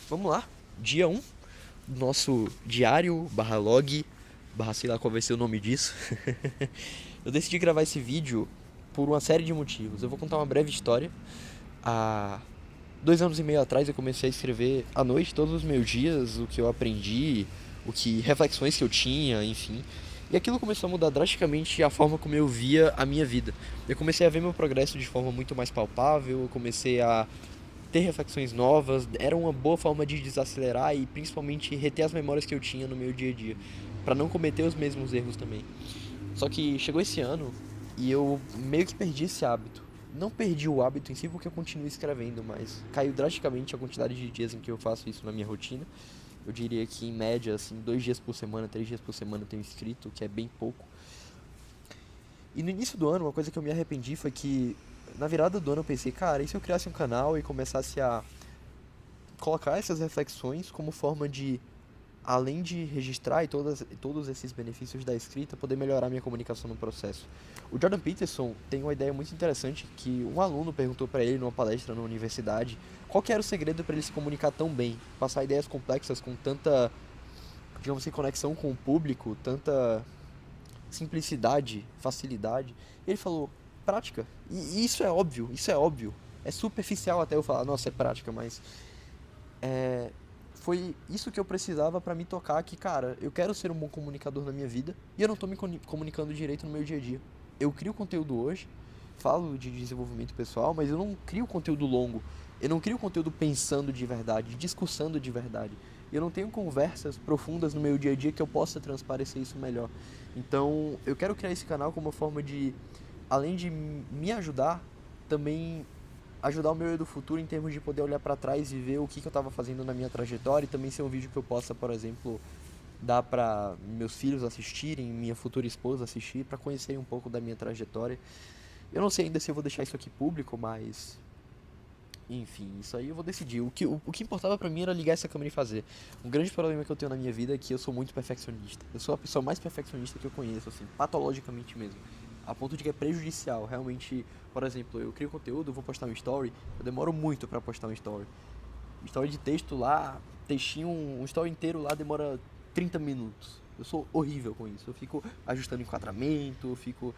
Vamos lá. Dia um do nosso diário, barra log, barra sei lá qual vai ser o nome disso. Eu decidi gravar esse vídeo por uma série de motivos. Eu vou contar uma breve história. Há 2 anos e meio atrás eu comecei a escrever à noite todos os meus dias, o que eu aprendi, reflexões que eu tinha, enfim. E aquilo começou a mudar drasticamente a forma como eu via a minha vida. Eu comecei a ver meu progresso de forma muito mais palpável, eu comecei a ter reflexões novas, era uma boa forma de desacelerar e principalmente reter as memórias que eu tinha no meu dia a dia, para não cometer os mesmos erros também. Só que chegou esse ano e eu meio que perdi esse hábito. Não perdi o hábito em si porque eu continuo escrevendo, mas caiu drasticamente a quantidade de dias em que eu faço isso na minha rotina. Eu diria que em média, assim, 2 dias por semana, 3 dias por semana eu tenho escrito, que é bem pouco. E no início do ano, uma coisa que eu me arrependi foi que na virada do ano eu pensei, cara, e se eu criasse um canal e começasse a colocar essas reflexões como forma de, além de registrar todos esses benefícios da escrita, poder melhorar minha comunicação no processo. O Jordan Peterson tem uma ideia muito interessante que um aluno perguntou para ele numa palestra na universidade qual que era o segredo para ele se comunicar tão bem, passar ideias complexas com tanta, digamos assim, conexão com o público, tanta simplicidade, facilidade. E ele falou, prática. E isso é óbvio, isso é óbvio. É superficial até eu falar, nossa, é prática, mas foi isso que eu precisava pra me tocar que, cara, eu quero ser um bom comunicador na minha vida e eu não tô me comunicando direito no meu dia a dia. Eu crio conteúdo hoje, falo de desenvolvimento pessoal, mas eu não crio conteúdo longo. Eu não crio conteúdo pensando de verdade, discussando de verdade. Eu não tenho conversas profundas no meu dia a dia que eu possa transparecer isso melhor. Então, eu quero criar esse canal como uma forma de, além de me ajudar, também ajudar o meu eu do futuro em termos de poder olhar para trás e ver o que eu estava fazendo na minha trajetória e também ser um vídeo que eu possa, por exemplo, dar para meus filhos assistirem, minha futura esposa assistir, para conhecerem um pouco da minha trajetória. Eu não sei ainda se eu vou deixar isso aqui público, mas enfim, isso aí eu vou decidir. O que importava pra mim era ligar essa câmera e fazer. Um grande problema que eu tenho na minha vida é que eu sou muito perfeccionista. Eu sou a pessoa mais perfeccionista que eu conheço, assim, patologicamente mesmo. A ponto de que é prejudicial. Realmente, por exemplo, eu crio conteúdo, vou postar um story, eu demoro muito pra postar um story. Story de texto lá, textinho, um story inteiro lá demora 30 minutos. Eu sou horrível com isso. Eu fico ajustando enquadramento, eu fico.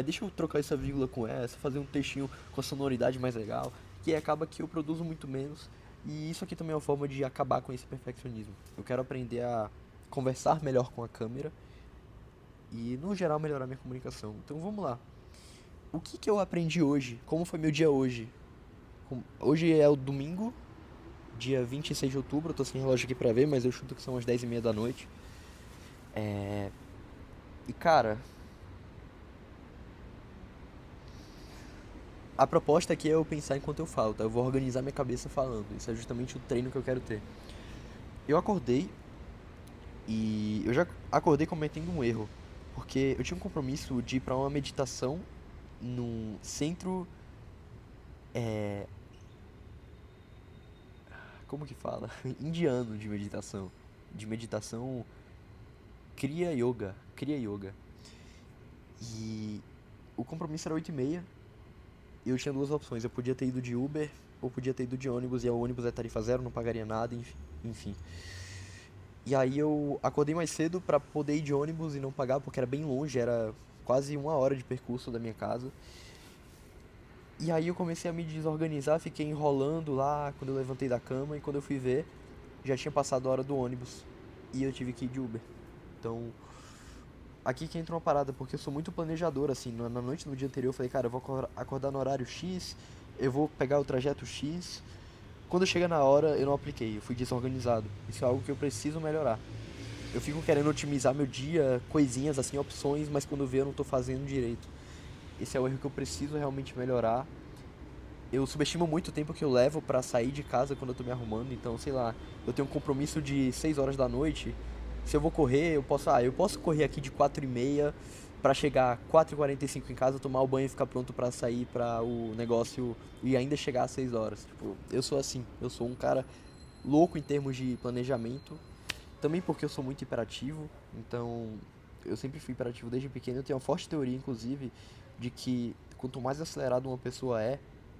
Deixa eu trocar essa vírgula com essa, fazer um textinho com a sonoridade mais legal. Que acaba que eu produzo muito menos. E isso aqui também é uma forma de acabar com esse perfeccionismo. Eu quero aprender a conversar melhor com a câmera e, no geral, melhorar minha comunicação. Então vamos lá. O que eu aprendi hoje? Como foi meu dia hoje? Hoje é o domingo, dia 26 de outubro, eu tô sem relógio aqui pra ver, mas eu chuto que são as 10h30 da noite. E cara, a proposta aqui é eu pensar enquanto eu falo, tá? Eu vou organizar minha cabeça falando. Isso é justamente o treino que eu quero ter. Eu acordei e eu já acordei cometendo um erro, porque eu tinha um compromisso de ir pra uma meditação num centro, como que fala? Indiano de meditação Kriya Yoga. E o compromisso era 8h30. E eu tinha duas opções. Eu podia ter ido de Uber ou podia ter ido de ônibus. E o ônibus é tarifa zero, não pagaria nada, enfim. E aí eu acordei mais cedo pra poder ir de ônibus e não pagar, porque era bem longe, era quase 1 hora de percurso da minha casa. E aí eu comecei a me desorganizar, fiquei enrolando lá quando eu levantei da cama. E quando eu fui ver, já tinha passado a hora do ônibus. E eu tive que ir de Uber. Então, aqui que entra uma parada, porque eu sou muito planejador, assim, na noite do dia anterior eu falei, cara, eu vou acordar no horário X, eu vou pegar o trajeto X. Quando chega na hora, eu não apliquei, eu fui desorganizado. Isso é algo que eu preciso melhorar. Eu fico querendo otimizar meu dia, coisinhas assim, opções, mas quando vê eu não tô fazendo direito. Esse é o erro que eu preciso realmente melhorar. Eu subestimo muito o tempo que eu levo pra sair de casa quando eu tô me arrumando, então, sei lá, eu tenho um compromisso de 6 horas da noite. Se eu vou correr, eu posso correr aqui de 4h30 pra chegar 4h45 em casa, tomar o banho e ficar pronto pra sair pra o negócio e ainda chegar às 6 horas. Tipo, eu sou assim, eu sou um cara louco em termos de planejamento, também porque eu sou muito hiperativo, então eu sempre fui hiperativo desde pequeno. Eu tenho uma forte teoria, inclusive, de que quanto mais acelerado uma pessoa é,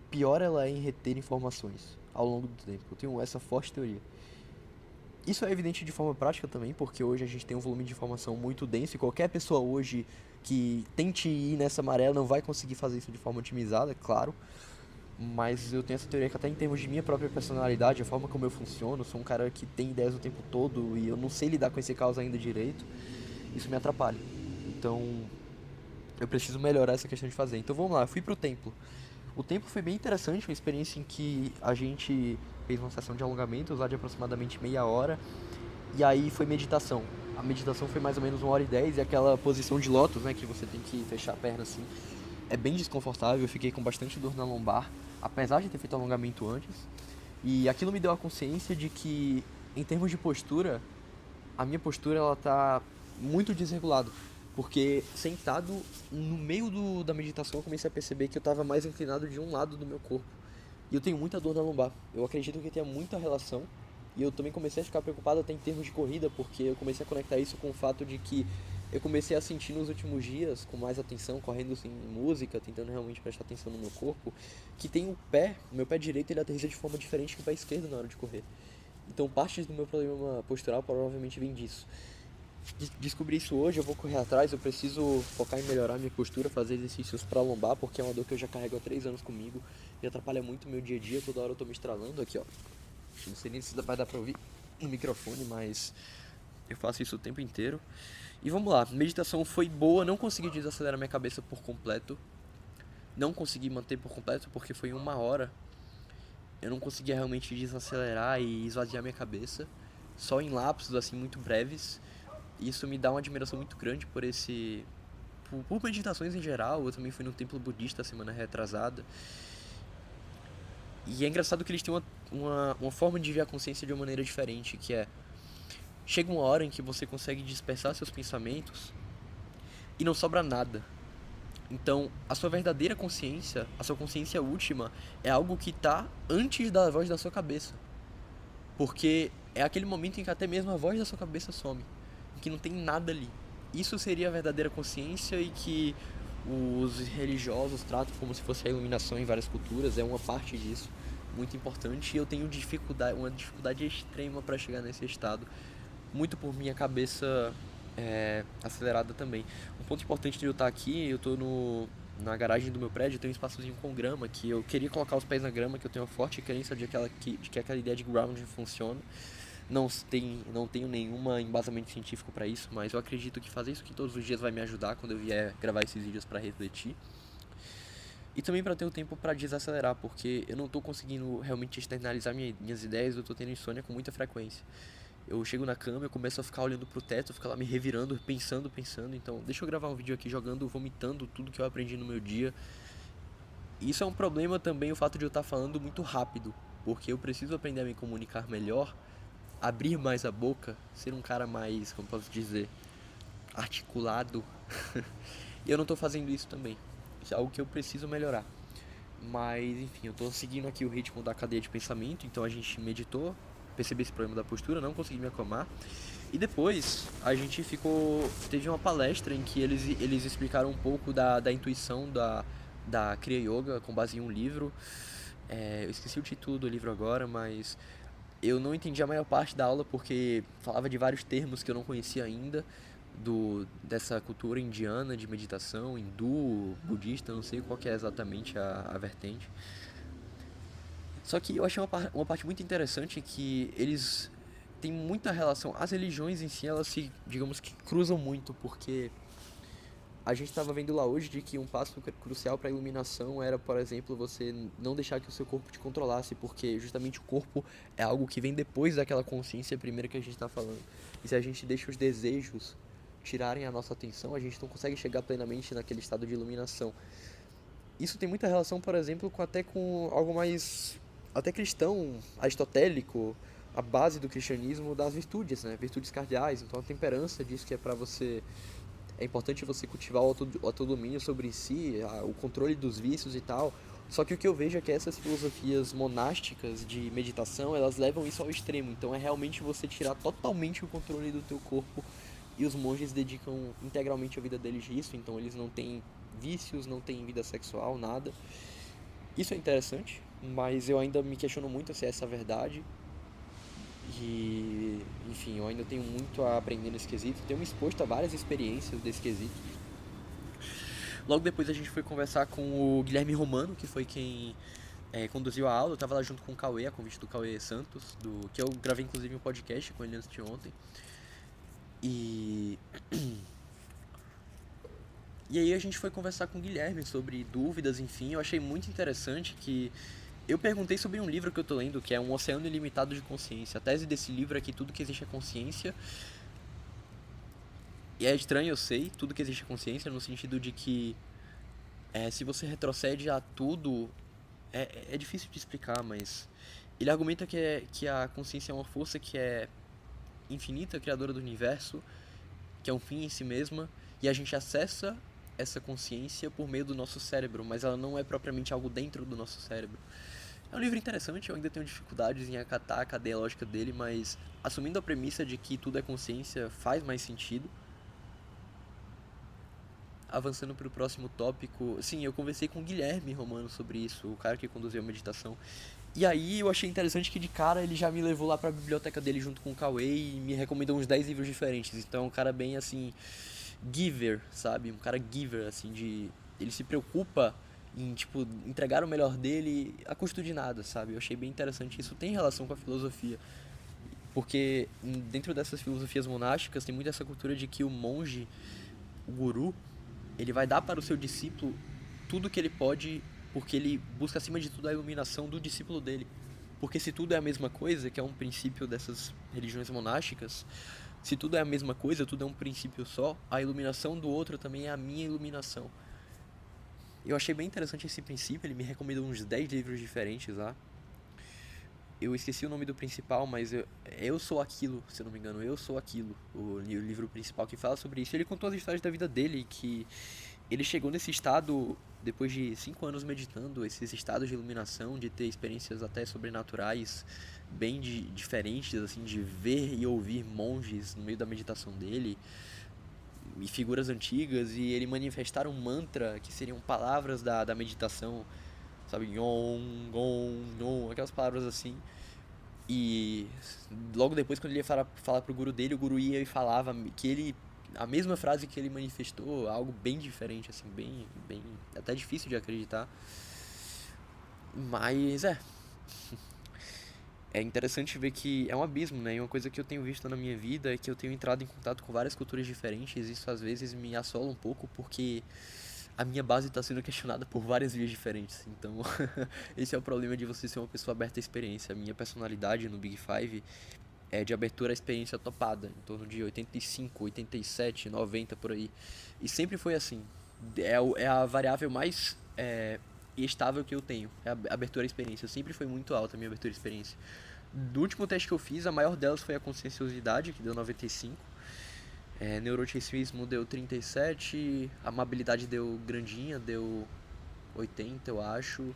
pior ela é em reter informações ao longo do tempo. Eu tenho essa forte teoria. Isso é evidente de forma prática também, porque hoje a gente tem um volume de informação muito denso e qualquer pessoa hoje que tente ir nessa maré não vai conseguir fazer isso de forma otimizada, é claro. Mas eu tenho essa teoria que até em termos de minha própria personalidade, a forma como eu funciono, sou um cara que tem ideias o tempo todo e eu não sei lidar com esse caos ainda direito, isso me atrapalha. Então, eu preciso melhorar essa questão de fazer. Então vamos lá, eu fui pro templo. O templo foi bem interessante, uma experiência em que a gente fez uma sessão de alongamentos lá de aproximadamente meia hora. E aí foi meditação. A meditação foi mais ou menos 1h10 e aquela posição de lótus, né, que você tem que fechar a perna assim, é bem desconfortável. Eu fiquei com bastante dor na lombar, apesar de ter feito alongamento antes. E aquilo me deu a consciência de que, em termos de postura, a minha postura ela tá muito desregulada. Porque sentado no meio da meditação eu comecei a perceber que eu estava mais inclinado de um lado do meu corpo. E eu tenho muita dor na lombar. Eu acredito que tenha muita relação. E eu também comecei a ficar preocupado até em termos de corrida, porque eu comecei a conectar isso com o fato de que eu comecei a sentir nos últimos dias, com mais atenção, correndo sem música, tentando realmente prestar atenção no meu corpo, que tem o meu pé direito ele aterrissa de forma diferente que o pé esquerdo na hora de correr. Então partes do meu problema postural provavelmente vem disso. Descobri isso hoje, eu vou correr atrás, eu preciso focar em melhorar minha postura, fazer exercícios para lombar, porque é uma dor que eu já carrego há 3 anos comigo e atrapalha muito o meu dia a dia, toda hora eu tô me estralando aqui, ó. Não sei nem se vai dar pra ouvir no microfone, mas eu faço isso o tempo inteiro. E vamos lá, meditação foi boa, não consegui desacelerar minha cabeça por completo. Não consegui manter por completo porque foi 1 hora. Eu não conseguia realmente desacelerar e esvaziar minha cabeça. Só em lapsos assim muito breves. E isso me dá uma admiração muito grande por meditações em geral. Eu também fui no templo budista semana retrasada. E é engraçado que eles têm uma forma de ver a consciência de uma maneira diferente, que é... Chega uma hora em que você consegue dispersar seus pensamentos e não sobra nada. Então, a sua verdadeira consciência, a sua consciência última, é algo que está antes da voz da sua cabeça. Porque é aquele momento em que até mesmo a voz da sua cabeça some, em que não tem nada ali. Isso seria a verdadeira consciência e que os religiosos tratam como se fosse a iluminação em várias culturas, é uma parte disso, muito importante, e eu tenho uma dificuldade extrema para chegar nesse estado, muito por minha cabeça acelerada também. Um ponto importante de eu estar aqui, eu estou na garagem do meu prédio, tem um espaçozinho com grama, que eu queria colocar os pés na grama, que eu tenho uma forte crença de que aquela ideia de grounding funciona. Não tenho nenhum embasamento científico para isso, mas eu acredito que fazer isso aqui todos os dias vai me ajudar quando eu vier gravar esses vídeos para refletir. E também para ter o tempo para desacelerar, porque eu não estou conseguindo realmente externalizar minhas ideias, eu estou tendo insônia com muita frequência. Eu chego na cama, eu começo a ficar olhando pro teto, ficar lá me revirando, pensando. Então, deixa eu gravar um vídeo aqui jogando, vomitando tudo que eu aprendi no meu dia. E isso é um problema também, o fato de eu estar falando muito rápido, porque eu preciso aprender a me comunicar melhor, abrir mais a boca, ser um cara mais, como posso dizer, articulado. E eu não estou fazendo isso também. Isso é algo que eu preciso melhorar. Mas, enfim, eu estou seguindo aqui o ritmo da cadeia de pensamento, então a gente meditou, percebi esse problema da postura, não consegui me acalmar. E depois a gente teve uma palestra em que eles explicaram um pouco da intuição da Kriya Yoga com base em um livro. Eu esqueci o título do livro agora, mas eu não entendi a maior parte da aula porque falava de vários termos que eu não conhecia ainda dessa cultura indiana de meditação, hindu, budista, não sei qual que é exatamente a vertente. Só que eu achei uma parte muito interessante que eles têm muita relação. As religiões em si, elas se, digamos que cruzam muito, porque a gente estava vendo lá hoje de que um passo crucial para a iluminação era, por exemplo, você não deixar que o seu corpo te controlasse, porque justamente o corpo é algo que vem depois daquela consciência primeira que a gente está falando. E se a gente deixa os desejos tirarem a nossa atenção, a gente não consegue chegar plenamente naquele estado de iluminação. Isso tem muita relação, por exemplo, com algo mais até cristão, aristotélico, a base do cristianismo das virtudes, né? Virtudes cardeais. Então a temperança diz que é importante você cultivar o autodomínio sobre si, o controle dos vícios e tal. Só que o que eu vejo é que essas filosofias monásticas de meditação, elas levam isso ao extremo. Então é realmente você tirar totalmente o controle do teu corpo. E os monges dedicam integralmente a vida deles a isso. Então eles não têm vícios, não têm vida sexual, nada. Isso é interessante, mas eu ainda me questiono muito se essa é a verdade. E, enfim, eu ainda tenho muito a aprender nesse quesito. Tenho me exposto a várias experiências desse quesito. Logo depois a gente foi conversar com o Guilherme Romano, que foi quem conduziu a aula. Eu tava lá junto com o Cauê, a convite do Cauê Santos, que eu gravei inclusive um podcast com ele antes de ontem. E, e aí a gente foi conversar com o Guilherme sobre dúvidas, enfim. Eu achei muito interessante que eu perguntei sobre um livro que eu tô lendo, que é Um Oceano Ilimitado de Consciência. A tese desse livro é que tudo que existe é consciência. E é estranho, eu sei, tudo que existe é consciência, no sentido de que se você retrocede a tudo, é difícil de explicar, mas ele argumenta que a consciência é uma força que é infinita, criadora do universo, que é um fim em si mesma, e a gente acessa essa consciência por meio do nosso cérebro, mas ela não é propriamente algo dentro do nosso cérebro. É um livro interessante, eu ainda tenho dificuldades em acatar a cadeia lógica dele, mas assumindo a premissa de que tudo é consciência faz mais sentido. Avançando para o próximo tópico, sim, eu conversei com o Guilherme Romano sobre isso, o cara que conduziu a meditação. E aí eu achei interessante que de cara ele já me levou lá para a biblioteca dele junto com o Cauê e me recomendou uns 10 livros diferentes. Então é um cara bem assim, giver, sabe? Um cara giver, assim, de. Ele se preocupa em, tipo, entregar o melhor dele a custo de nada, sabe? Eu achei bem interessante. Isso tem relação com a filosofia. Porque dentro dessas filosofias monásticas tem muito essa cultura de que o monge, o guru, ele vai dar para o seu discípulo tudo que ele pode, porque ele busca acima de tudo a iluminação do discípulo dele. Porque se tudo é a mesma coisa, que é um princípio dessas religiões monásticas, se tudo é a mesma coisa, tudo é um princípio só, a iluminação do outro também é a minha iluminação. Eu achei bem interessante esse princípio, ele me recomendou uns 10 livros diferentes lá. Eu esqueci o nome do principal, mas eu sou aquilo, se eu não me engano, eu sou aquilo, o livro principal que fala sobre isso. Ele contou as histórias da vida dele, que ele chegou nesse estado depois de 5 anos meditando, esses estados de iluminação, de ter experiências até sobrenaturais bem diferentes, assim, de ver e ouvir monges no meio da meditação dele e figuras antigas, e ele manifestar um mantra que seriam palavras da meditação, sabe, Yom, Gon, Nom, aquelas palavras assim. E logo depois, quando ele ia falar pro guru dele, o guru ia e falava que ele a mesma frase que ele manifestou, algo bem diferente, assim, bem, até difícil de acreditar. Mas é interessante ver que é um abismo, né? E uma coisa que eu tenho visto na minha vida é que eu tenho entrado em contato com várias culturas diferentes, e isso às vezes me assola um pouco porque a minha base está sendo questionada por várias vias diferentes. Então, esse é o problema de você ser uma pessoa aberta à experiência. A minha personalidade no Big Five é de abertura à experiência topada, em torno de 85, 87, 90 por aí. E sempre foi assim. É a variável mais estável que eu tenho. É a abertura à experiência. Sempre foi muito alta a minha abertura à experiência. Do último teste que eu fiz, a maior delas foi a conscienciosidade, que deu 95. Neuroticismo deu 37. Amabilidade deu grandinha, deu 80, eu acho.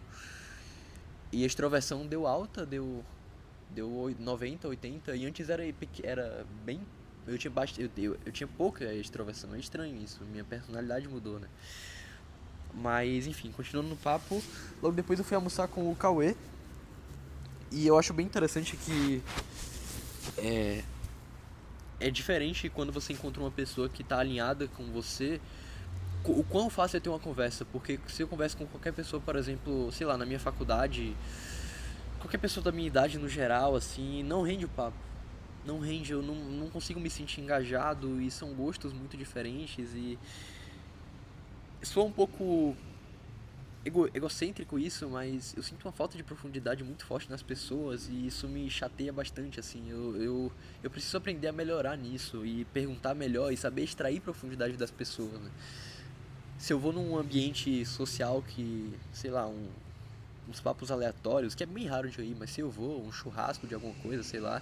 E a extroversão deu alta, deu 90, 80, e antes era bem. Eu tinha pouca extroversão, é estranho isso, minha personalidade mudou, né? Mas enfim, continuando no papo, logo depois eu fui almoçar com o Cauê, e eu acho bem interessante que é diferente quando você encontra uma pessoa que está alinhada com você, o quão fácil é ter uma conversa, porque se eu converso com qualquer pessoa, por exemplo, sei lá, na minha faculdade, qualquer pessoa da minha idade no geral, assim, não rende o papo. Não rende, eu não consigo me sentir engajado, e são gostos muito diferentes, e sou um pouco egocêntrico isso, mas eu sinto uma falta de profundidade muito forte nas pessoas, e isso me chateia bastante, assim. Eu preciso aprender a melhorar nisso e perguntar melhor e saber extrair profundidade das pessoas, né? Se eu vou num ambiente social que, sei lá, uns papos aleatórios, que é bem raro de eu ir, mas se eu vou, um churrasco de alguma coisa, sei lá,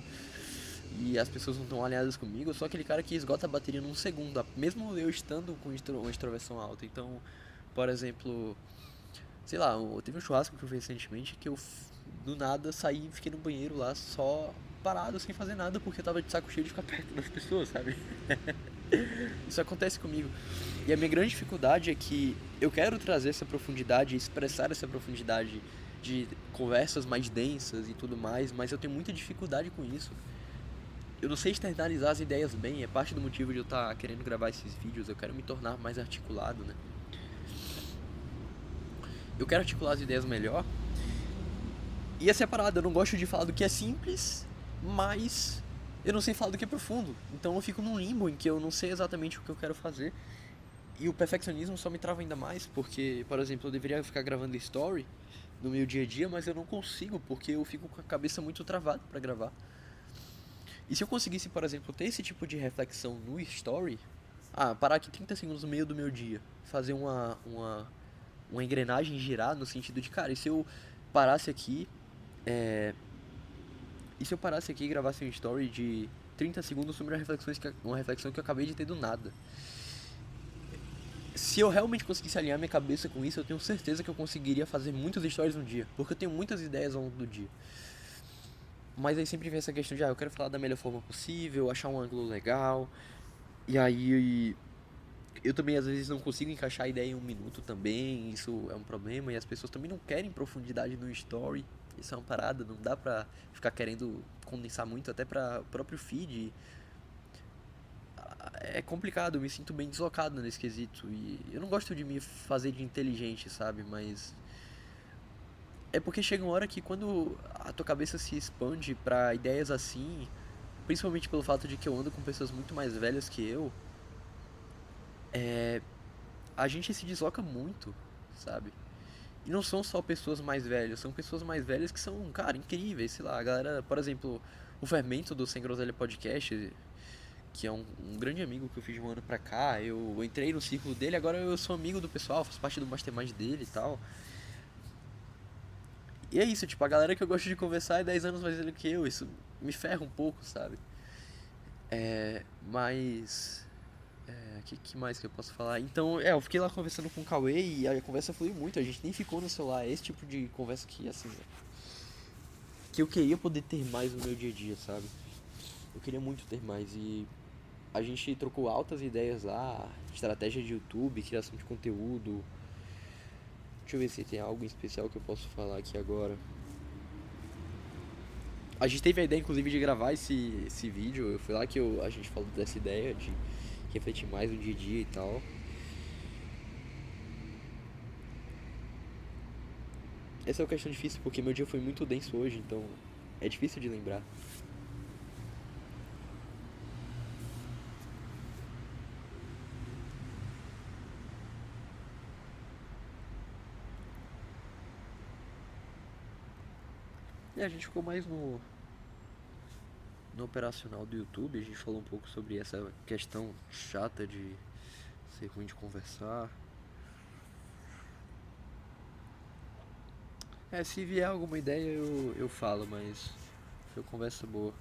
e as pessoas não estão alinhadas comigo, eu sou aquele cara que esgota a bateria num segundo, mesmo eu estando com uma extroversão alta. Então, por exemplo, sei lá, teve um churrasco que eu fiz recentemente que eu do nada saí e fiquei no banheiro lá só parado, sem fazer nada, porque eu tava de saco cheio de ficar perto das pessoas, sabe? Isso acontece comigo. E a minha grande dificuldade é que eu quero trazer essa profundidade, expressar essa profundidade de conversas mais densas e tudo mais, mas eu tenho muita dificuldade com isso. Eu não sei externalizar as ideias bem, é parte do motivo de eu estar querendo gravar esses vídeos, eu quero me tornar mais articulado, né? Eu quero articular as ideias melhor. E essa é a parada, eu não gosto de falar do que é simples, mas eu não sei falar do que é profundo. Então eu fico num limbo em que eu não sei exatamente o que eu quero fazer. E o perfeccionismo só me trava ainda mais, porque, por exemplo, eu deveria ficar gravando story no meu dia a dia, mas eu não consigo, porque eu fico com a cabeça muito travada pra gravar. E se eu conseguisse, por exemplo, ter esse tipo de reflexão no story, parar aqui 30 segundos no meio do meu dia, fazer uma engrenagem girar no sentido de, cara, e se eu parasse aqui, é, e se eu parasse aqui e gravasse um story de 30 segundos sobre uma reflexão que eu acabei de ter do nada? Se eu realmente conseguisse alinhar minha cabeça com isso, eu tenho certeza que eu conseguiria fazer muitos stories no dia, porque eu tenho muitas ideias ao longo do dia. Mas aí sempre vem essa questão de, eu quero falar da melhor forma possível, achar um ângulo legal, e aí eu também às vezes não consigo encaixar a ideia em um minuto também, isso é um problema, e as pessoas também não querem profundidade no story, isso é uma parada, não dá pra ficar querendo condensar muito até pra próprio feed. É complicado, eu me sinto bem deslocado nesse quesito, e eu não gosto de me fazer de inteligente, sabe, mas é porque chega uma hora que quando a tua cabeça se expande pra ideias assim, principalmente pelo fato de que eu ando com pessoas muito mais velhas que eu, a gente se desloca muito, sabe? E não são só pessoas mais velhas, são pessoas mais velhas que são, cara, incríveis, sei lá, a galera, por exemplo, o Fermento do Sem Groselha Podcast, que é um grande amigo que eu fiz de um ano pra cá, eu entrei no círculo dele, agora eu sou amigo do pessoal, faço parte do mastermind dele e tal. E é isso, tipo, a galera que eu gosto de conversar é 10 anos mais velha que eu, isso me ferra um pouco, sabe? Mas que mais que eu posso falar? Então, eu fiquei lá conversando com o Cauê e a conversa fluiu muito, a gente nem ficou no celular. É esse tipo de conversa que, assim, que eu queria poder ter mais no meu dia a dia, sabe? Eu queria muito ter mais e a gente trocou altas ideias lá, estratégia de YouTube, criação de conteúdo. Deixa eu ver se tem algo em especial que eu posso falar aqui agora. A gente teve a ideia, inclusive, de gravar esse vídeo. Foi lá que a gente falou dessa ideia de refletir mais no dia a dia e tal. Essa é uma questão difícil porque meu dia foi muito denso hoje, então é difícil de lembrar. E a gente ficou mais no operacional do YouTube. A gente falou um pouco sobre essa questão chata de ser ruim de conversar. Se vier alguma ideia eu falo, mas foi uma conversa boa.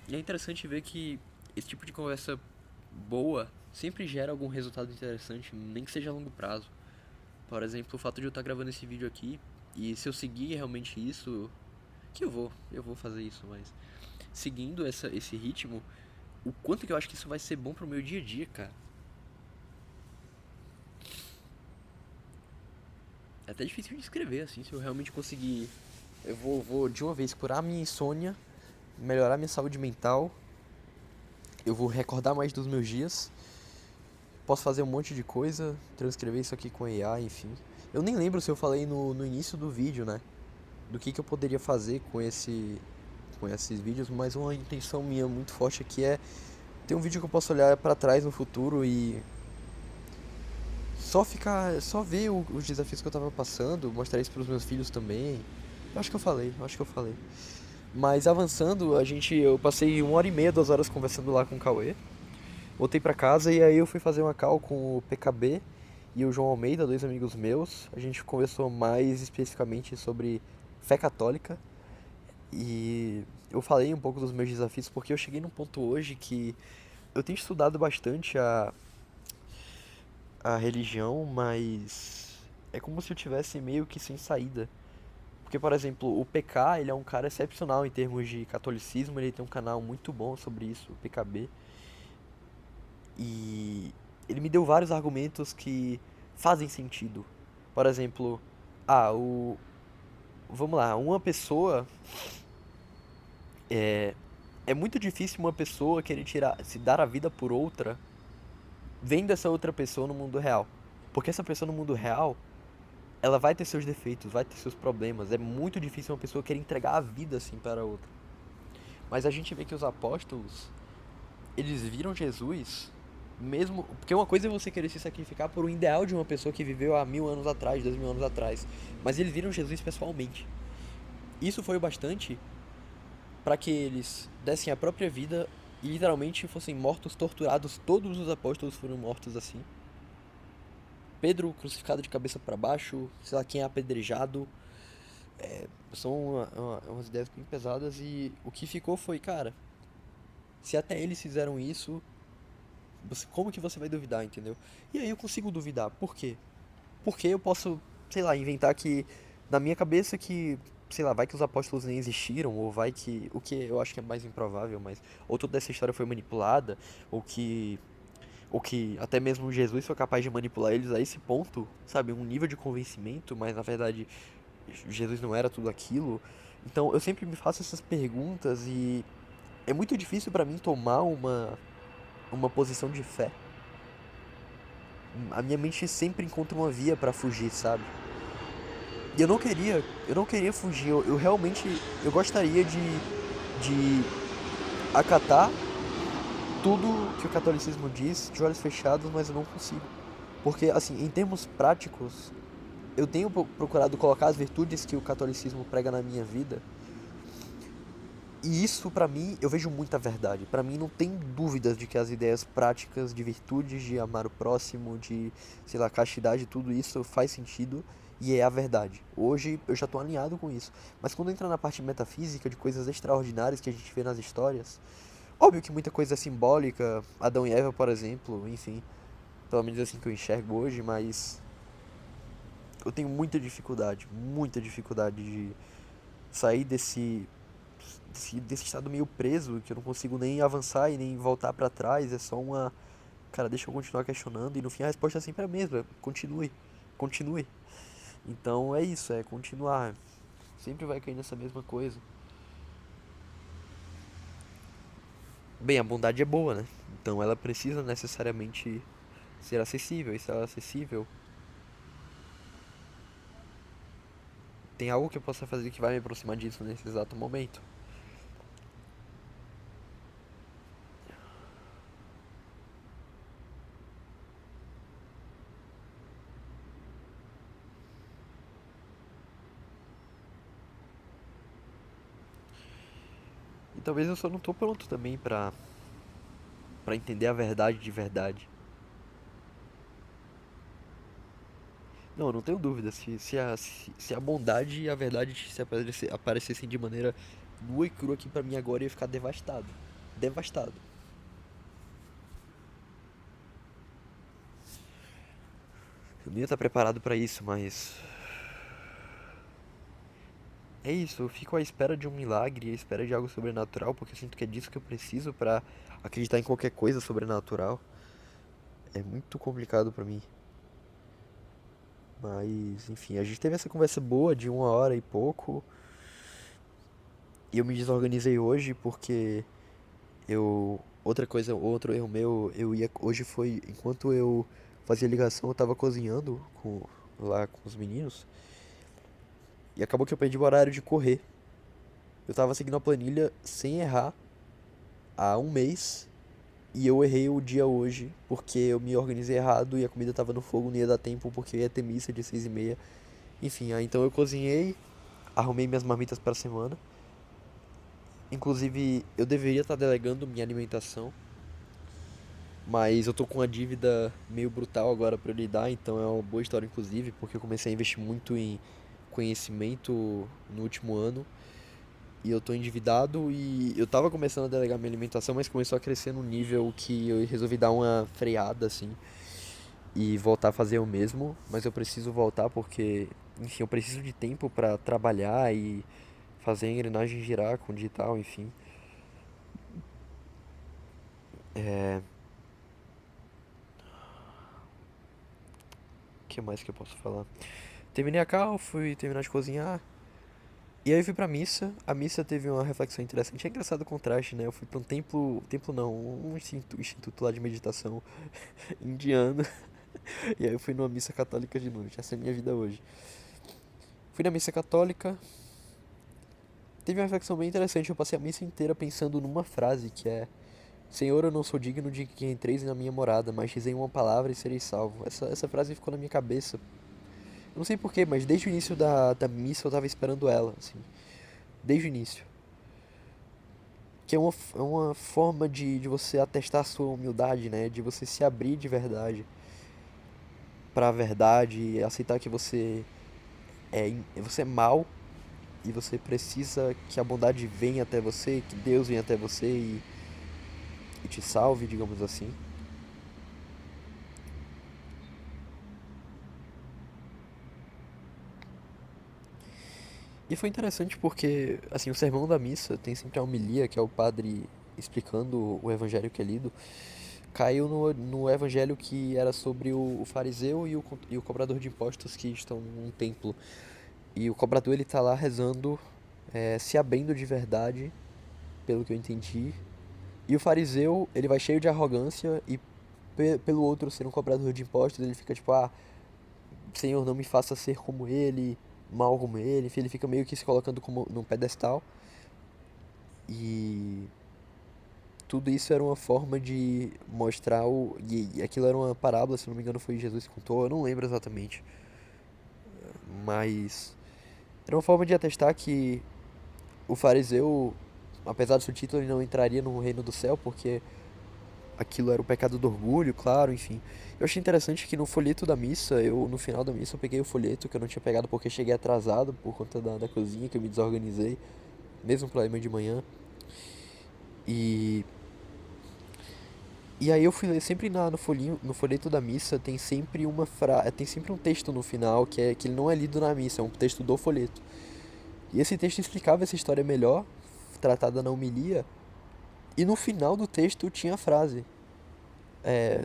E é interessante ver que esse tipo de conversa boa sempre gera algum resultado interessante, nem que seja a longo prazo. Por exemplo, o fato de eu estar gravando esse vídeo aqui, e se eu seguir realmente isso, que eu vou fazer isso, mas seguindo esse ritmo, o quanto que eu acho que isso vai ser bom pro meu dia a dia, cara. É até difícil de escrever, assim, se eu realmente conseguir. Eu vou de uma vez curar a minha insônia, melhorar minha saúde mental, eu vou recordar mais dos meus dias, posso fazer um monte de coisa, transcrever isso aqui com AI, enfim. Eu nem lembro se eu falei no início do vídeo, né? Do que eu poderia fazer com esses vídeos, mas uma intenção minha muito forte aqui é ter um vídeo que eu possa olhar pra trás no futuro e só ver os desafios que eu tava passando, mostrar isso pros meus filhos também. Eu acho que eu falei. Mas avançando, eu passei 1 hora e meia, 2 horas conversando lá com o Cauê. Voltei pra casa e aí eu fui fazer uma call com o PKB e o João Almeida, dois amigos meus. A gente conversou mais especificamente sobre fé católica e eu falei um pouco dos meus desafios porque eu cheguei num ponto hoje que eu tenho estudado bastante a religião, mas é como se eu tivesse meio que sem saída. Porque, por exemplo, o PK, ele é um cara excepcional em termos de catolicismo, ele tem um canal muito bom sobre isso, o PKB. E ele me deu vários argumentos que fazem sentido. Por exemplo, ah, o vamos lá, uma pessoa é muito difícil uma pessoa querer tirar, se dar a vida por outra, vendo essa outra pessoa no mundo real. Porque essa pessoa no mundo real, ela vai ter seus defeitos, vai ter seus problemas. É muito difícil uma pessoa querer entregar a vida assim para outra. Mas a gente vê que os apóstolos, eles viram Jesus, mesmo. Porque uma coisa é você querer se sacrificar por um ideal de uma pessoa que viveu há 1000 anos atrás, 2000 anos atrás. Mas eles viram Jesus pessoalmente. Isso foi o bastante para que eles dessem a própria vida e literalmente fossem mortos, torturados. Todos os apóstolos foram mortos assim. Pedro crucificado de cabeça para baixo, sei lá quem é apedrejado. São umas ideias bem pesadas e o que ficou foi, cara, se até eles fizeram isso, como que você vai duvidar, entendeu? E aí eu consigo duvidar. Por quê? Porque eu posso, sei lá, inventar que na minha cabeça que, sei lá, vai que os apóstolos nem existiram, ou vai que, o que eu acho que é mais improvável, mas ou toda essa história foi manipulada, ou que até mesmo Jesus foi capaz de manipular eles a esse ponto, sabe, um nível de convencimento, mas na verdade Jesus não era tudo aquilo. Então eu sempre me faço essas perguntas e é muito difícil pra mim tomar uma posição de fé. A minha mente sempre encontra uma via pra fugir, sabe? E eu não queria fugir, eu realmente, eu gostaria de acatar tudo que o catolicismo diz de olhos fechados, mas eu não consigo. Porque, assim, em termos práticos, eu tenho procurado colocar as virtudes que o catolicismo prega na minha vida, e isso, pra mim, eu vejo muita verdade. Pra mim, não tem dúvidas de que as ideias práticas de virtudes, de amar o próximo, de, sei lá, castidade, tudo isso faz sentido e é a verdade. Hoje eu já tô alinhado com isso. Mas quando entra na parte metafísica, de coisas extraordinárias que a gente vê nas histórias, óbvio que muita coisa é simbólica, Adão e Eva, por exemplo, enfim, pelo menos assim que eu enxergo hoje, mas eu tenho muita dificuldade de sair desse estado meio preso, que eu não consigo nem avançar e nem voltar pra trás, é só uma, cara, deixa eu continuar questionando e no fim a resposta é sempre a mesma, continue, continue. Então é isso, é continuar, sempre vai cair nessa mesma coisa. Bem, a bondade é boa, né? Então ela precisa necessariamente ser acessível, e se ela é acessível, tem algo que eu possa fazer que vai me aproximar disso nesse exato momento. E talvez eu só não tô pronto também pra entender a verdade de verdade. Não, eu não tenho dúvida. Se a bondade e a verdade aparecessem de maneira nua e crua aqui pra mim agora, eu ia ficar devastado. Devastado. Eu não ia estar preparado pra isso, mas. É isso, eu fico à espera de um milagre, à espera de algo sobrenatural, porque eu sinto que é disso que eu preciso pra acreditar em qualquer coisa sobrenatural. É muito complicado pra mim. Mas, enfim, a gente teve essa conversa boa de 1 hora e pouco. E eu me desorganizei hoje porque outra coisa, outro erro meu, hoje foi, enquanto eu fazia ligação, eu tava cozinhando lá com os meninos, e acabou que eu perdi o horário de correr. Eu tava seguindo a planilha sem errar há um mês, e eu errei o dia hoje, porque eu me organizei errado e a comida tava no fogo, não ia dar tempo, porque ia ter missa de 6h30. Enfim, aí então eu cozinhei, arrumei minhas marmitas pra semana. Inclusive, eu deveria estar delegando minha alimentação, mas eu tô com uma dívida meio brutal agora pra eu lidar, então é uma boa história, inclusive, porque eu comecei a investir muito em conhecimento no último ano e eu tô endividado e eu tava começando a delegar minha alimentação, mas começou a crescer num nível que eu resolvi dar uma freada, assim. e voltar a fazer o mesmo, mas eu preciso voltar porque, enfim, eu preciso de tempo pra trabalhar e fazer a engrenagem girar com o digital, enfim. É, o que mais que eu posso falar? Terminei a cal, fui terminar de cozinhar. E aí eu fui pra missa. A missa teve uma reflexão interessante. É engraçado o contraste, né? Eu fui pra um templo. Templo não, um instituto lá de meditação indiano. E aí eu fui numa missa católica de noite. Essa é a minha vida hoje. Fui na missa católica. Teve uma reflexão bem interessante. Eu passei a missa inteira pensando numa frase que é: Senhor, eu não sou digno de que entreis na minha morada, mas dizei uma palavra e serei salvo. Essa frase ficou na minha cabeça. Eu não sei porquê, mas desde o início da missa eu tava esperando ela, assim. Desde o início. Que é uma forma de você atestar a sua humildade, né? De você se abrir de verdade para a verdade, e aceitar que você é mal e você precisa que a bondade venha até você, que Deus venha até você e te salve, digamos assim. E foi interessante porque, assim, o sermão da missa tem sempre a homilia, que é o padre explicando o evangelho que é lido, caiu no evangelho que era sobre o fariseu e o cobrador de impostos que estão num templo. E o cobrador ele tá lá rezando, se abrindo de verdade, pelo que eu entendi. E o fariseu, ele vai cheio de arrogância e pelo outro ser um cobrador de impostos, ele fica tipo, ah, Senhor, não me faça ser como ele, mal como ele. Enfim, ele fica meio que se colocando como num pedestal. E tudo isso era uma forma de mostrar o. E aquilo era uma parábola, se não me engano, foi Jesus que contou, eu não lembro exatamente. Mas era uma forma de atestar que o fariseu, apesar do seu título, ele não entraria no reino do céu, porque aquilo era o pecado do orgulho, claro, enfim. Eu achei interessante que no folheto da missa, no final da missa, eu peguei o folheto que eu não tinha pegado porque cheguei atrasado por conta da cozinha, que eu me desorganizei, mesmo pra ir de manhã. E, e aí eu fui ler, sempre no folheto da missa tem sempre um texto no final que ele não é lido na missa, é um texto do folheto. E esse texto explicava essa história melhor, tratada na homilia, e no final do texto tinha a frase: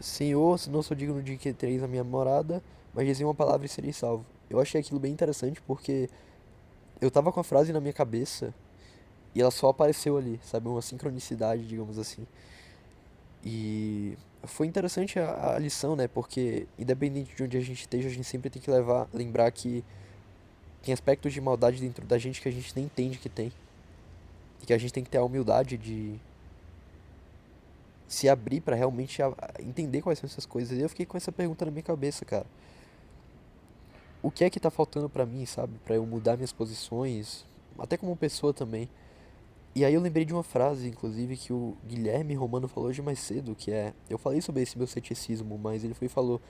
Senhor, não sou digno de que entreis na minha morada, mas dizei uma palavra e serei salvo. Eu achei aquilo bem interessante porque eu tava com a frase na minha cabeça e ela só apareceu ali, sabe? Uma sincronicidade, digamos assim. E foi interessante a lição, né? Porque independente de onde a gente esteja, a gente sempre tem que lembrar que tem aspectos de maldade dentro da gente que a gente nem entende que tem. E que a gente tem que ter a humildade de se abrir pra realmente entender quais são essas coisas. E eu fiquei com essa pergunta na minha cabeça, cara. O que é que tá faltando pra mim, sabe? Pra eu mudar minhas posições, até como pessoa também. E aí eu lembrei de uma frase, inclusive, que o Guilherme Romano falou hoje mais cedo, que é, eu falei sobre esse meu ceticismo, mas ele foi e falou,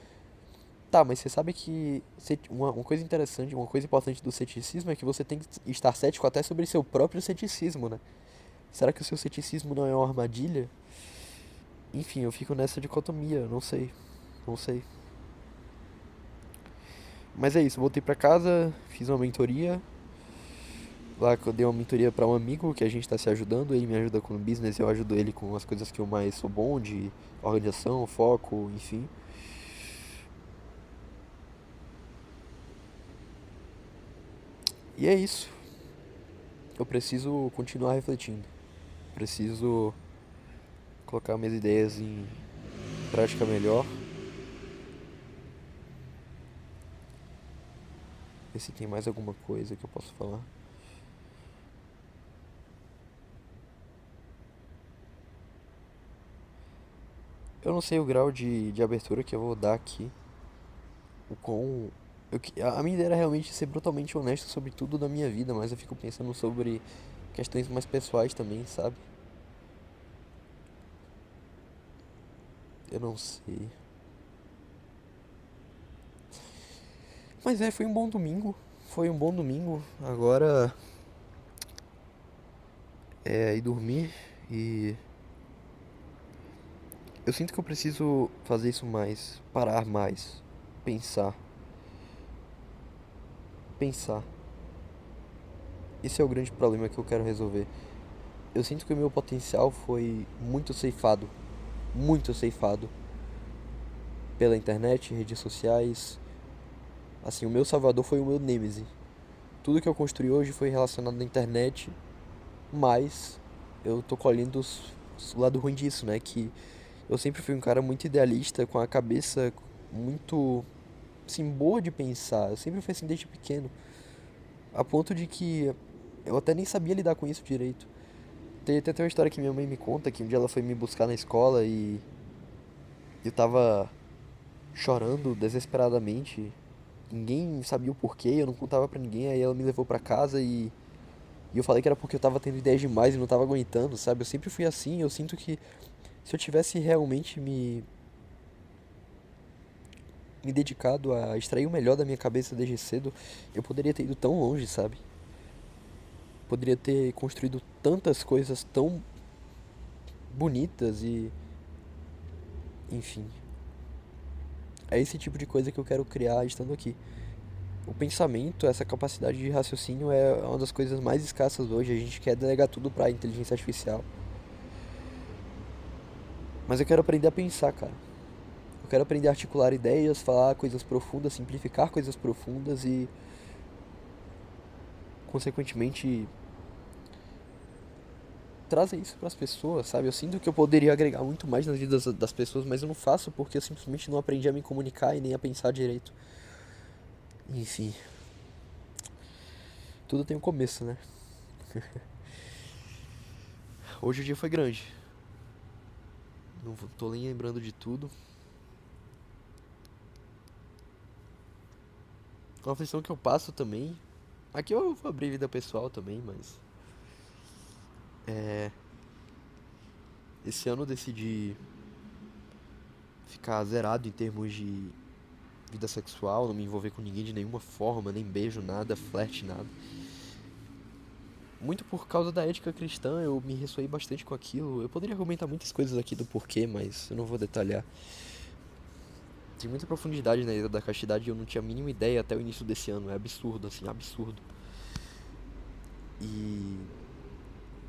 tá, mas você sabe que uma coisa interessante, uma coisa importante do ceticismo é que você tem que estar cético até sobre seu próprio ceticismo, né? Será que o seu ceticismo não é uma armadilha? Enfim, eu fico nessa dicotomia, não sei, não sei. Mas é isso, voltei pra casa, fiz uma mentoria. Lá que eu dei uma mentoria pra um amigo que a gente tá se ajudando, ele me ajuda com o business, eu ajudo ele com as coisas que eu mais sou bom, de organização, foco, enfim. E é isso. Eu preciso continuar refletindo. Preciso colocar minhas ideias em prática melhor. Ver se tem mais alguma coisa que eu posso falar. Eu não sei o grau de abertura que eu vou dar aqui. O quão. A minha ideia era realmente ser brutalmente honesto sobre tudo da minha vida, mas eu fico pensando sobre questões mais pessoais também, sabe? Eu não sei. Mas foi um bom domingo. Foi um bom domingo. Agora ir dormir e Eu sinto que eu preciso fazer isso mais, parar mais, pensar, pensar. Esse é o grande problema que eu quero resolver. Eu sinto que o meu potencial foi muito ceifado pela internet, redes sociais. Assim, o meu salvador foi o meu nêmese. Tudo que eu construí hoje foi relacionado à internet, mas eu tô colhendo o lado ruim disso, né? Que eu sempre fui um cara muito idealista, com a cabeça muito, assim, boa de pensar. Eu sempre fui assim desde pequeno, a ponto de que eu até nem sabia lidar com isso direito. Tem até uma história que minha mãe me conta, que um dia ela foi me buscar na escola e eu tava chorando desesperadamente. Ninguém sabia o porquê, eu não contava pra ninguém, aí ela me levou pra casa e eu falei que era porque eu tava tendo ideias demais e não tava aguentando, sabe? Eu sempre fui assim, eu sinto que se eu tivesse realmente me dedicado a extrair o melhor da minha cabeça desde cedo, eu poderia ter ido tão longe, sabe? Poderia ter construído tantas coisas tão bonitas e, enfim, é esse tipo de coisa que eu quero criar estando aqui. O pensamento, essa capacidade de raciocínio é uma das coisas mais escassas hoje. A gente quer delegar tudo pra inteligência artificial. Mas eu quero aprender a pensar, cara. Eu quero aprender a articular ideias, falar coisas profundas, simplificar coisas profundas e, consequentemente, trazer isso pras pessoas, sabe? Eu sinto que eu poderia agregar muito mais nas vidas das pessoas, mas eu não faço porque eu simplesmente não aprendi a me comunicar e nem a pensar direito. Enfim, tudo tem um começo, né? Hoje o dia foi grande. Não tô nem lembrando de tudo. Uma aflição que eu passo também. Aqui eu vou abrir vida pessoal também, mas. É. Esse ano eu decidi ficar zerado em termos de vida sexual, não me envolver com ninguém de nenhuma forma, nem beijo, nada, flerte, nada. Muito por causa da ética cristã, eu me ressoei bastante com aquilo. Eu poderia argumentar muitas coisas aqui do porquê, mas eu não vou detalhar. Tem muita profundidade na ideia da castidade e eu não tinha a mínima ideia até o início desse ano. É absurdo, assim, absurdo. E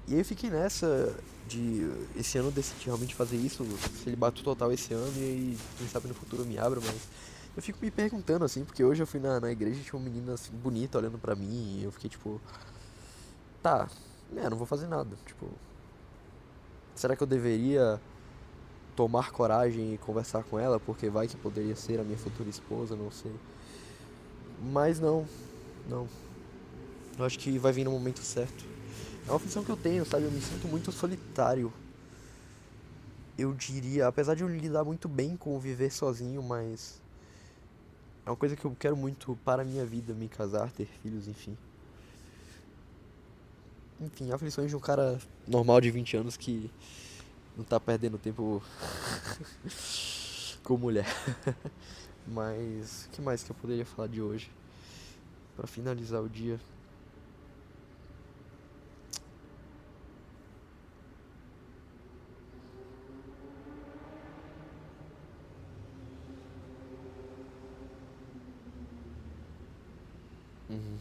E aí eu fiquei nessa de esse ano eu decidi realmente fazer isso, celibato total esse ano e aí, quem sabe no futuro eu me abro, mas eu fico me perguntando assim, porque hoje eu fui na igreja e tinha uma menina assim bonita olhando pra mim e eu fiquei tipo, tá, não vou fazer nada, tipo, será que eu deveria tomar coragem e conversar com ela, porque vai que poderia ser a minha futura esposa, não sei. Mas não, não. Eu acho que vai vir no momento certo. É uma função que eu tenho, sabe? Eu me sinto muito solitário, eu diria, apesar de eu lidar muito bem com o viver sozinho, mas é uma coisa que eu quero muito para a minha vida, me casar, ter filhos, enfim. Enfim, aflições de um cara normal de 20 anos que não tá perdendo tempo com mulher. Mas, o que mais que eu poderia falar de hoje? Pra finalizar o dia. Uhum.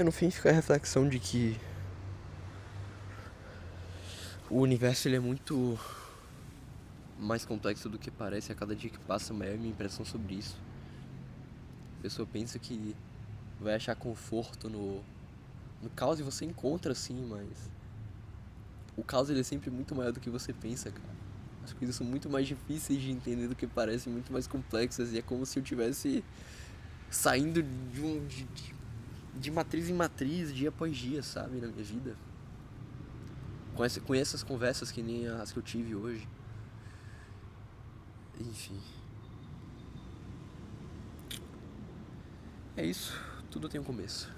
No fim fica a reflexão de que o universo ele é muito mais complexo do que parece. A cada dia que passa, maior minha impressão sobre isso. A pessoa pensa que vai achar conforto no caos e você encontra sim, mas o caos ele é sempre muito maior do que você pensa, cara. As coisas são muito mais difíceis de entender do que parecem, muito mais complexas, e é como se eu tivesse saindo de matriz em matriz, dia após dia, sabe, na minha vida. Com essas conversas que nem as que eu tive hoje. Enfim. É isso. Tudo tem um começo.